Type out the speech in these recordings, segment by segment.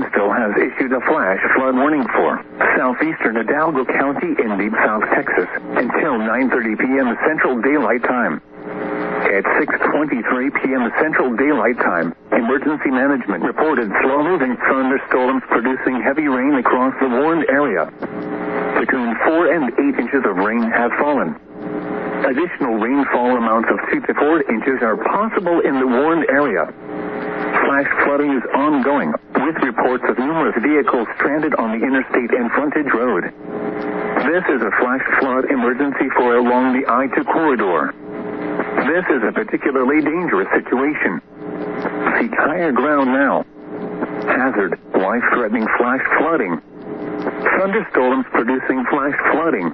Evansville has issued a flash flood warning for southeastern Hidalgo County in deep South Texas until 9:30 p.m. Central Daylight Time. At 6:23 p.m. Central Daylight Time, emergency management reported slow-moving thunderstorms producing heavy rain across the warned area. Between 4 and 8 inches of rain have fallen. Additional rainfall amounts of 2 to 4 inches are possible in the warned area. Flash flooding is ongoing, with reports of numerous vehicles stranded on the interstate and frontage road. This is a flash flood emergency for along the I-2 corridor. This is a particularly dangerous situation. Seek higher ground now. Hazard, life-threatening flash flooding. Thunderstorms producing flash flooding.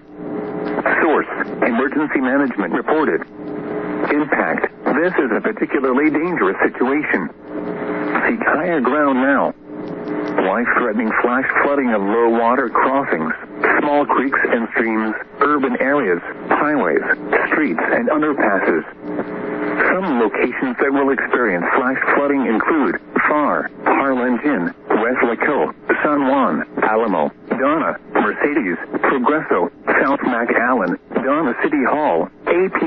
Source, emergency management reported. Impact, this is a particularly dangerous situation. Seek higher ground now. Life-threatening flash flooding of low water crossings, small creeks and streams, urban areas, highways, streets, and underpasses. Some locations that will experience flash flooding include Pharr, Harlingen, West Laco, San Juan, Alamo, Donna, Mercedes, Progreso, South McAllen, Donna City Hall, AP,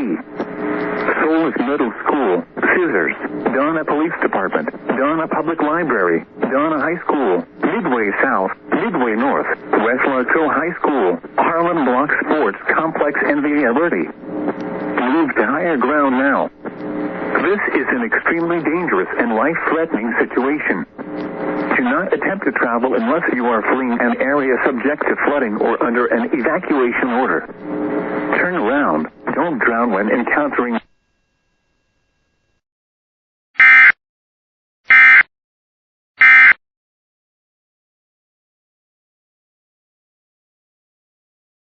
Solis Middle School, Scissors, Donna Police Department, Donna Public Library, Donna High School, Midway South, Midway North, West Laco High School, Harlem Block Sports Complex, and Villa Verde. Move to higher ground now. This is an extremely dangerous and life-threatening situation. Do not attempt to travel unless you are fleeing an area subject to flooding or under an evacuation order. Turn around. Don't drown when encountering